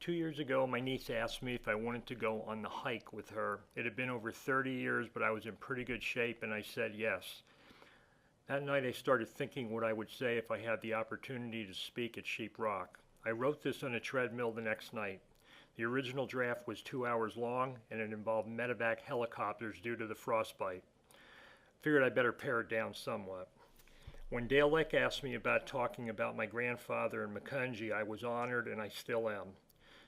2 years ago, my niece asked me if I wanted to go on the hike with her. It had been over 30 years, but I was in pretty good shape, and I said yes. That night, I started thinking what I would say if I had the opportunity to speak at Sheeprock. I wrote this on a treadmill the next night. The original draft was 2 hours long, and it involved medevac helicopters due to the frostbite. Figured I better pare it down somewhat. When Dale Leck asked me about talking about my grandfather in Macungie, I was honored, and I still am.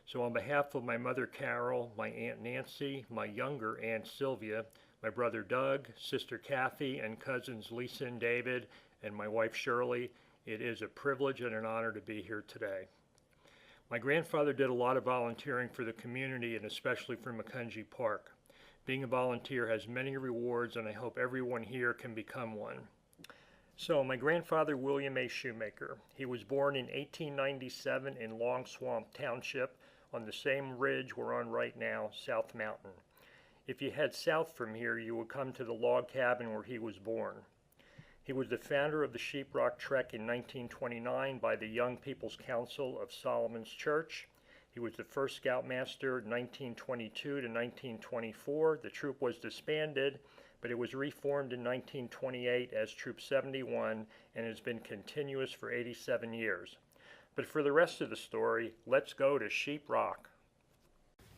So on behalf of my mother Carol, my Aunt Nancy, my younger Aunt Sylvia, my brother Doug, sister Kathy, and cousins Lisa and David, and my wife Shirley, it is a privilege and an honor to be here today. My grandfather did a lot of volunteering for the community and especially for Macungie Park. Being a volunteer has many rewards, and I hope everyone here can become one. So, my grandfather, William A. Shoemaker. He was born in 1897 in Long Swamp Township on the same ridge we're on right now, South Mountain. If you head south from here, you would come to the log cabin where he was born. He was the founder of the Sheeprock Trek in 1929 by the Young People's Council of Solomon's Church. He was the first Scoutmaster 1922 to 1924. The troop was disbanded, but it was reformed in 1928 as Troop 71 and has been continuous for 87 years. But for the rest of the story, let's go to Sheeprock.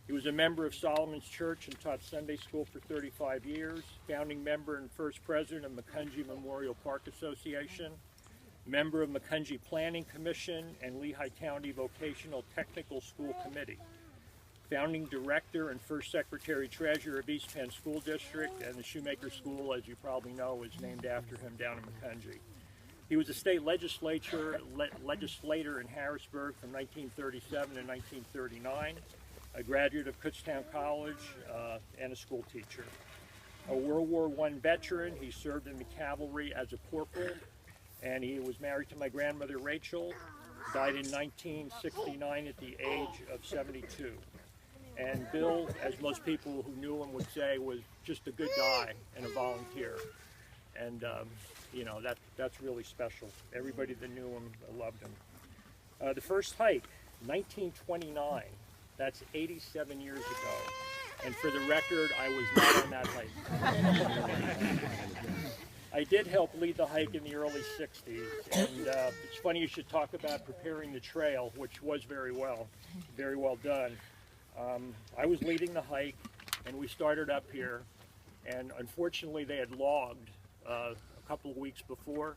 He was a member of Solomon's Church and taught Sunday school for 35 years, founding member and first president of Macungie Memorial Park Association, member of Macungie Planning Commission and Lehigh County Vocational Technical School Committee, founding director and first secretary-treasurer of East Penn School District, and the Shoemaker School, as you probably know, is named after him down in Macungie. He was a state legislator in Harrisburg from 1937 to 1939, a graduate of Kutztown College, and a school teacher. A World War I veteran, he served in the cavalry as a corporal, and he was married to my grandmother Rachel, died in 1969 at the age of 72. And Bill, as most people who knew him would say, was just a good guy and a volunteer. And, you know, that's really special. Everybody that knew him loved him. The first hike, 1929. That's 87 years ago. And for the record, I was not on that hike. I did help lead the hike in the early 60s. And it's funny you should talk about preparing the trail, which was very well done. I was leading the hike, and we started up here, and unfortunately they had logged a couple of weeks before,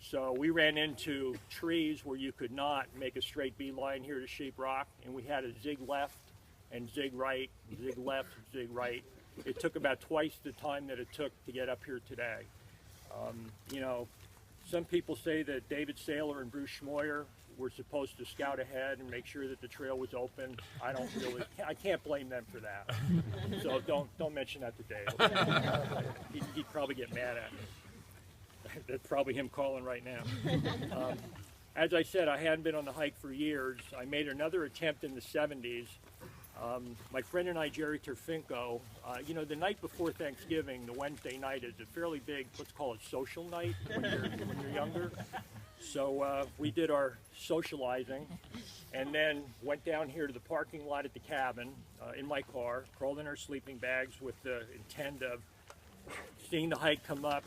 so we ran into trees where you could not make a straight beeline here to Sheeprock, and we had to zig left and zig right, zig left, zig right. It took about twice the time that it took to get up here today. You know, some people say that David Saylor and Bruce Schmoyer were supposed to scout ahead and make sure that the trail was open. I can't blame them for that. So don't mention that to Dave. He'd probably get mad at me. That's probably him calling right now. As I said, I hadn't been on the hike for years. I made another attempt in the 70s. My friend and I, Jerry Terfinko, you know, the night before Thanksgiving, the Wednesday night, is a fairly big, let's call it social night when you're younger. So we did our socializing and then went down here to the parking lot at the cabin in my car, crawled in our sleeping bags with the intent of seeing the hike come up,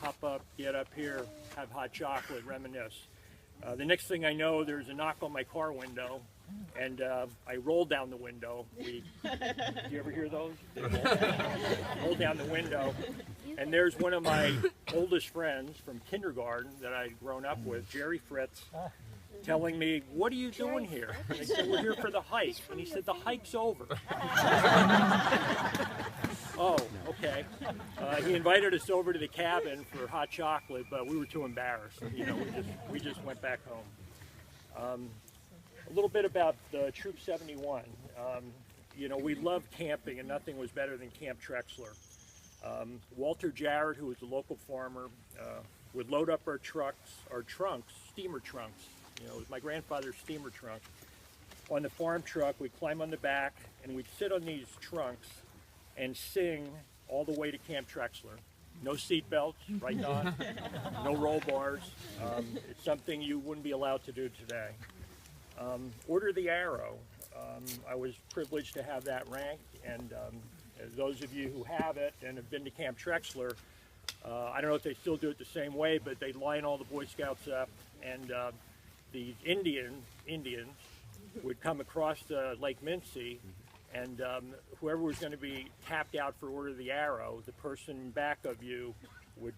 hop up, get up here, have hot chocolate, reminisce. The next thing I know, there's a knock on my car window, and I rolled down the window. Do you ever hear those? Rolled down the window, and there's one of my oldest friends from kindergarten that I'd grown up with, Jerry Fritz, telling me, "What are you doing here?" And I said, "We're here for the hike." And he said, "The hike's over." Oh, okay. He invited us over to the cabin for hot chocolate, but we were too embarrassed. You know, we just went back home. A little bit about Troop 71. You know, we loved camping, and nothing was better than Camp Trexler. Walter Jarrett, who was a local farmer, would load up our trunks, steamer trunks. You know, it was my grandfather's steamer trunk. On the farm truck, we'd climb on the back, and we'd sit on these trunks and sing all the way to Camp Trexler. No seat belts, right, Don? No roll bars. It's something you wouldn't be allowed to do today. Order the Arrow. I was privileged to have that rank, and those of you who have it and have been to Camp Trexler, I don't know if they still do it the same way, but they line all the Boy Scouts up, and the Indians would come across Lake Mincy, and whoever was going to be tapped out for order of the arrow, the person back of you would,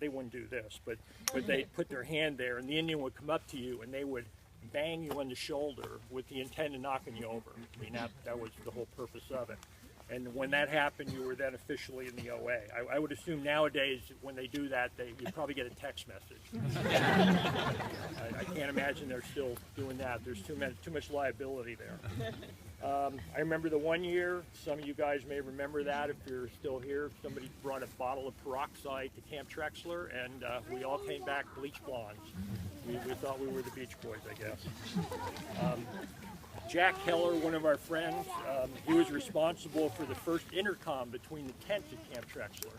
they wouldn't do this, but they'd put their hand there, and the Indian would come up to you, and they would bang you on the shoulder with the intent of knocking you over. I mean, that was the whole purpose of it. And when that happened, you were then officially in the OA. I would assume nowadays, when they do that, you probably get a text message. I can't imagine they're still doing that. There's too much liability there. I remember the one year, some of you guys may remember that if you're still here, somebody brought a bottle of peroxide to Camp Trexler, and we all came back bleach blondes. We thought we were the Beach Boys, I guess. Jack Keller, one of our friends, he was responsible for the first intercom between the tents at Camp Trexler.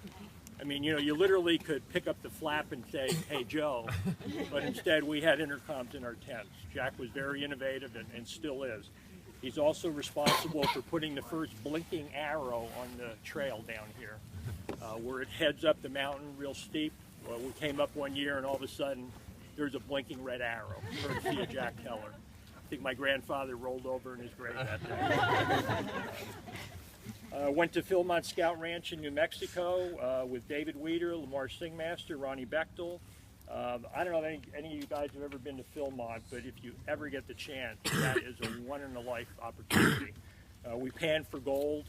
I mean, you know, you literally could pick up the flap and say, "Hey, Joe," but instead we had intercoms in our tents. Jack was very innovative and still is. He's also responsible for putting the first blinking arrow on the trail down here, where it heads up the mountain real steep. Well, we came up one year and all of a sudden there's a blinking red arrow, courtesy of Jack Keller. I think my grandfather rolled over in his grave that day. Went to Philmont Scout Ranch in New Mexico with David Weeder, Lamar Singmaster, Ronnie Bechtel. I don't know if any of you guys have ever been to Philmont, but if you ever get the chance, that is a one-in-a-life opportunity. We panned for gold.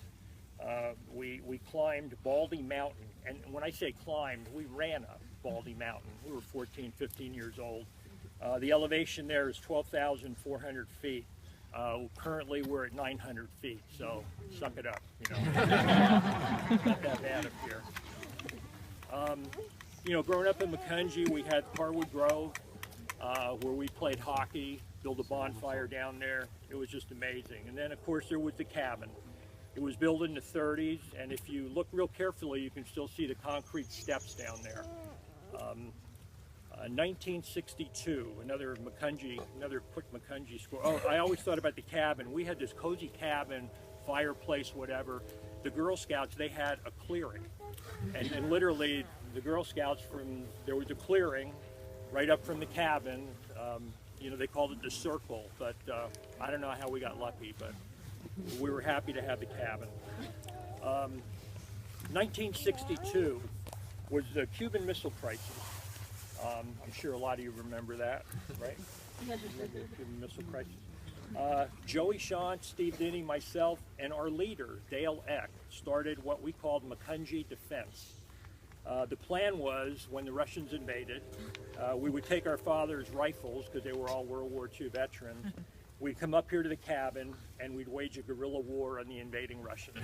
We climbed Baldy Mountain. And when I say climbed, we ran up Baldy Mountain. We were 14, 15 years old. The elevation there is 12,400 feet. Currently we're at 900 feet, so suck it up, you know. Not that bad up here. You know, growing up in Macungie, we had Carwood Grove, where we played hockey, built a bonfire down there. It was just amazing. And then, of course, there was the cabin. It was built in the 30s, and if you look real carefully, you can still see the concrete steps down there. 1962, another quick Macungie score. Oh, I always thought about the cabin. We had this cozy cabin, fireplace, whatever. The Girl Scouts, they had a clearing. And literally, the Girl Scouts, there was a clearing right up from the cabin. You know, they called it the circle, but I don't know how we got lucky, but we were happy to have the cabin. 1962 was the Cuban Missile Crisis. I'm sure a lot of you remember that, right? Remember the Cuban Missile Crisis? Joey Sean, Steve Denny, myself, and our leader, Dale Eck, started what we called Macungie Defense. The plan was, when the Russians invaded, we would take our father's rifles, because they were all World War II veterans. We'd come up here to the cabin, and we'd wage a guerrilla war on the invading Russians.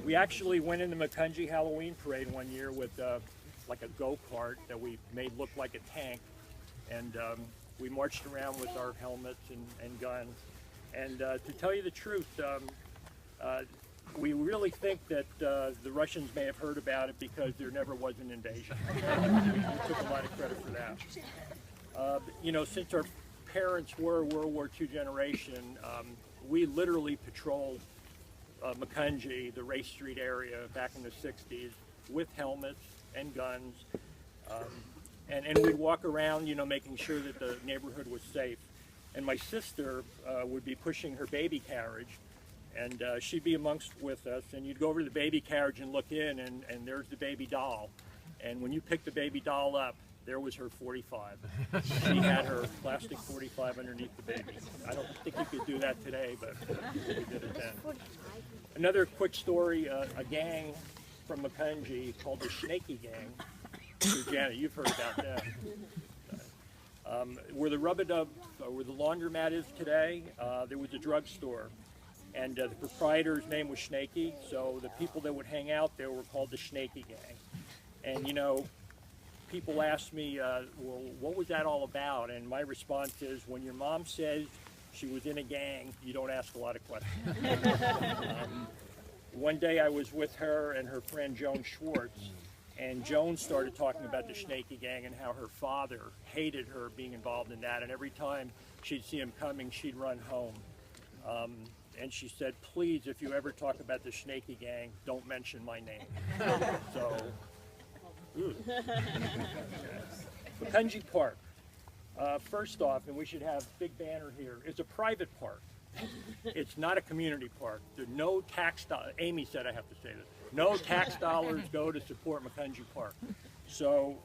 We actually went in the Macungie Halloween parade one year with like a go-kart that we made look like a tank, and we marched around with our helmets and guns. And to tell you the truth, we really think that the Russians may have heard about it because there never was an invasion. We took a lot of credit for that. You know, since our parents were World War II generation, we literally patrolled Macungie, the Race Street area back in the 60s with helmets and guns, and we'd walk around, you know, making sure that the neighborhood was safe. And my sister would be pushing her baby carriage, and she'd be with us, and you'd go over to the baby carriage and look in, and there's the baby doll. And when you picked the baby doll up, there was her 45. She had her plastic 45 underneath the baby. I don't think you could do that today, but we did it then. Another quick story, a gang from Macungie called the Snaky Gang. So Janet, you've heard about that. Where the Rub-a-Dub, where the laundromat is today, there was a drugstore. And the proprietor's name was Snaky, so the people that would hang out there were called the Snaky Gang. And you know, people ask me, well, what was that all about? And my response is, when your mom says she was in a gang, you don't ask a lot of questions. One day I was with her and her friend Joan Schwartz, And Joan started talking about the Snaky Gang and how her father hated her being involved in that, and every time she'd see him coming, she'd run home. And she said, please, if you ever talk about the Snaky Gang, don't mention my name. So, Macungie Park. First off, and we should have big banner here, it's a private park. It's not a community park. There's no tax dollars. Amy said I have to say this. No tax dollars go to support Macungie Park. So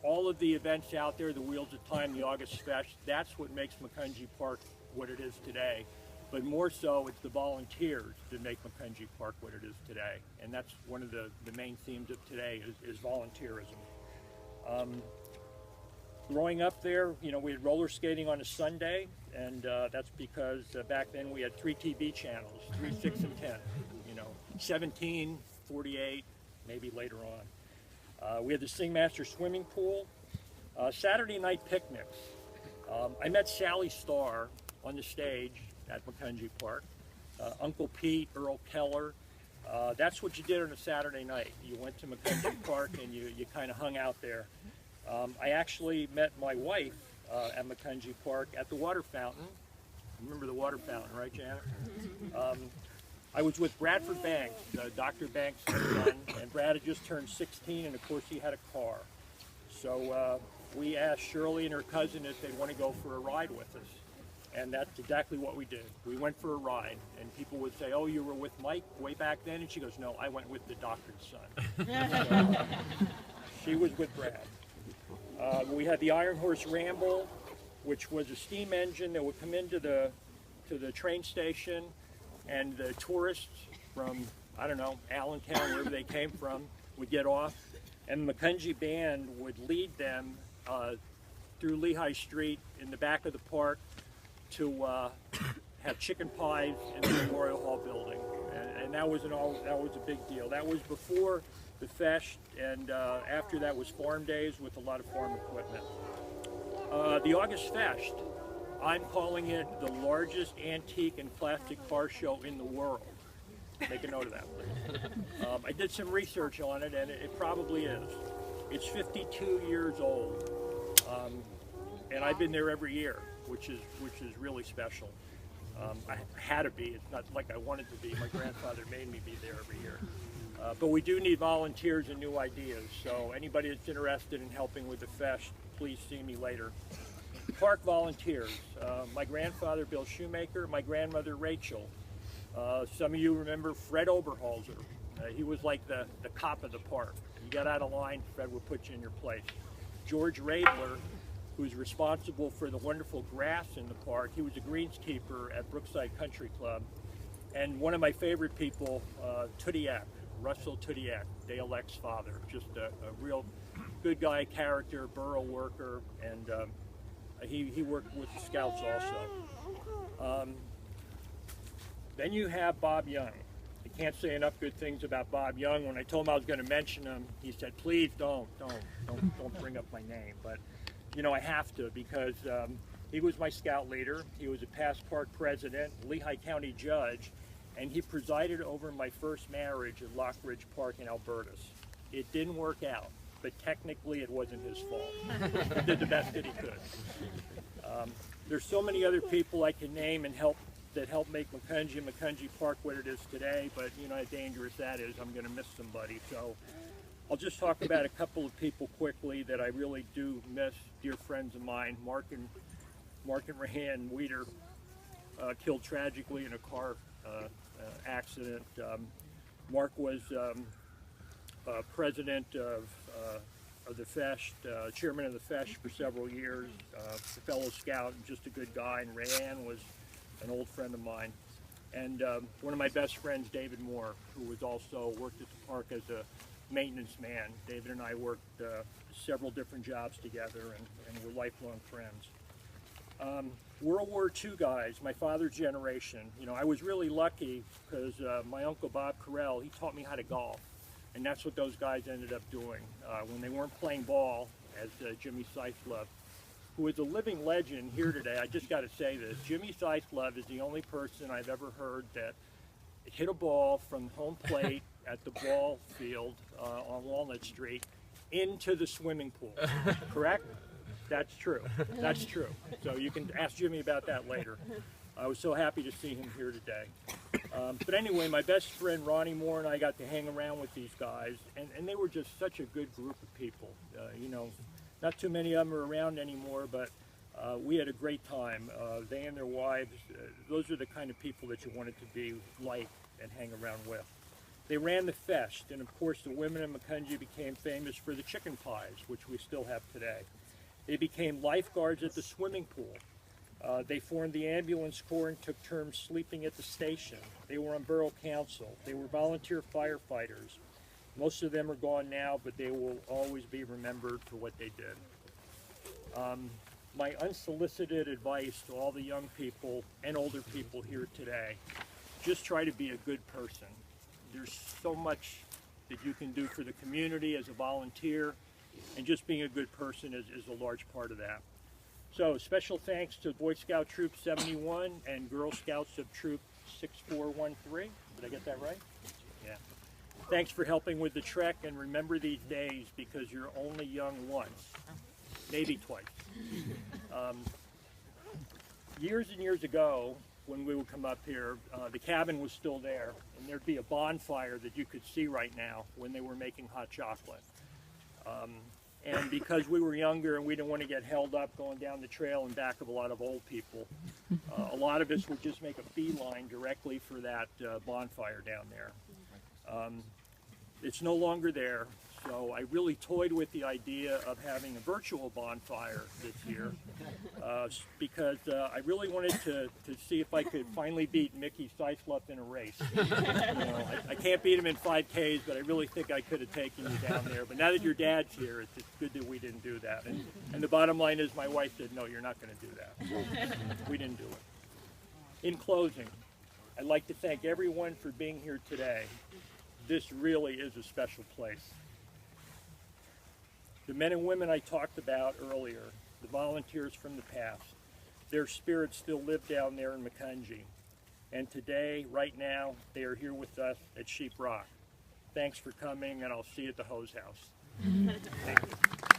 all of the events out there, the Wheels of Time, the August Fest, that's what makes Macungie Park what it is today. But more so, it's the volunteers that make Macungie Park what it is today. And that's one of the main themes of today is volunteerism. Growing up there, you know, we had roller skating on a Sunday, and that's because back then we had 3 TV channels, 3, 6, and 10, you know, 17, 48, maybe later on. We had the Singmaster swimming pool, Saturday night picnics. I met Sally Starr on the stage at Macungie Park, Uncle Pete, Earl Keller. That's what you did on a Saturday night. You went to Macungie Park and you kind of hung out there. I actually met my wife at Macungie Park at the water fountain. Remember the water fountain, right, Janet? I was with Bradford Banks, Dr. Banks' son, and Brad had just turned 16, and of course he had a car. So we asked Shirley and her cousin if they'd want to go for a ride with us. And that's exactly what we did. We went for a ride, and people would say, oh, you were with Mike way back then? And she goes, no, I went with the doctor's son. So, she was with Brad. We had the Iron Horse Ramble, which was a steam engine that would come into the train station, and the tourists from, I don't know, Allentown, wherever they came from, would get off, and the Macungie band would lead them through Lehigh Street in the back of the park to have chicken pies in the Memorial Hall building, and that was a big deal. That was before the Fest, and after that was farm days with a lot of farm equipment. The August Fest, I'm calling it the largest antique and plastic car show in the world. Make a note of that, please. I did some research on it, and it probably is. It's 52 years old, and I've been there every year, which is really special. I had to be. It's not like I wanted to be. My grandfather made me be there every year. But we do need volunteers and new ideas, so anybody that's interested in helping with the Fest, please see me later. Park volunteers. My grandfather, Bill Shoemaker, my grandmother, Rachel. Some of you remember Fred Oberholzer. He was like the cop of the park. You got out of line, Fred would put you in your place. George Radler, who's responsible for the wonderful grass in the park. He was a greenskeeper at Brookside Country Club. And one of my favorite people, Tudiak, Russell Tudiak, Dale Eck's father. Just a real good guy, character, borough worker, and he worked with the Scouts also. Then you have Bob Young. I can't say enough good things about Bob Young. When I told him I was going to mention him, he said, please don't bring up my name. But you know, I have to, because he was my scout leader. He was a past park president, Lehigh County judge, and he presided over my first marriage at Lockridge Park in Albertus. It didn't work out, but technically it wasn't his fault. He did the best that he could. There's so many other people I can name and help make Macungie Park what it is today, but you know how dangerous that is. I'm going to miss somebody. So I'll just talk about a couple of people quickly that I really do miss, dear friends of mine. Mark and Rahan Weeder, killed tragically in a car accident. Mark was president of the Fest, chairman of the Fest for several years, a fellow scout, and just a good guy. And Rayanne was an old friend of mine. And one of my best friends, David Moore, who was also worked at the park as a maintenance man. David and I worked several different jobs together, and we're lifelong friends. World War II guys, my father's generation. You know, I was really lucky because my uncle Bob Carell, he taught me how to golf. And that's what those guys ended up doing. When they weren't playing ball, as Jimmy Seislove, who is a living legend here today, I just got to say this. Jimmy Seislove is the only person I've ever heard that hit a ball from home plate at the ball field on Walnut Street into the swimming pool, correct? That's true. That's true. So you can ask Jimmy about that later. I was so happy to see him here today. But anyway, my best friend Ronnie Moore and I got to hang around with these guys, and they were just such a good group of people. You know, not too many of them are around anymore, but we had a great time. They and their wives, those are the kind of people that you wanted to be like and hang around with. They ran the fest, and of course the women in Macungie became famous for the chicken pies, which we still have today. They became lifeguards at the swimming pool. They formed the ambulance corps and took turns sleeping at the station. They were on borough council. They were volunteer firefighters. Most of them are gone now, but they will always be remembered for what they did. My unsolicited advice to all the young people and older people here today, just try to be a good person. There's so much that you can do for the community as a volunteer, and just being a good person is a large part of that. So special thanks to Boy Scout Troop 71 and Girl Scouts of Troop 6413. Did I get that right? Yeah. Thanks for helping with the trek, and remember these days because you're only young once, maybe twice. Years and years ago, when we would come up here, the cabin was still there, and there'd be a bonfire that you could see right now when they were making hot chocolate. And because we were younger and we didn't want to get held up going down the trail in back of a lot of old people, a lot of us would just make a beeline directly for that bonfire down there. It's no longer there, so I really toyed with the idea of having a virtual bonfire this year because I really wanted to see if I could finally beat Mickey Seisluff in a race. You know, I can't beat him in 5Ks, but I really think I could have taken you down there. But now that your dad's here, it's good that we didn't do that. And the bottom line is my wife said, no, you're not going to do that. We didn't do it. In closing, I'd like to thank everyone for being here today. This really is a special place. The men and women I talked about earlier, the volunteers from the past, their spirits still live down there in Macungie. And today, right now, they are here with us at Sheeprock. Thanks for coming, and I'll see you at the hose house. Thank you.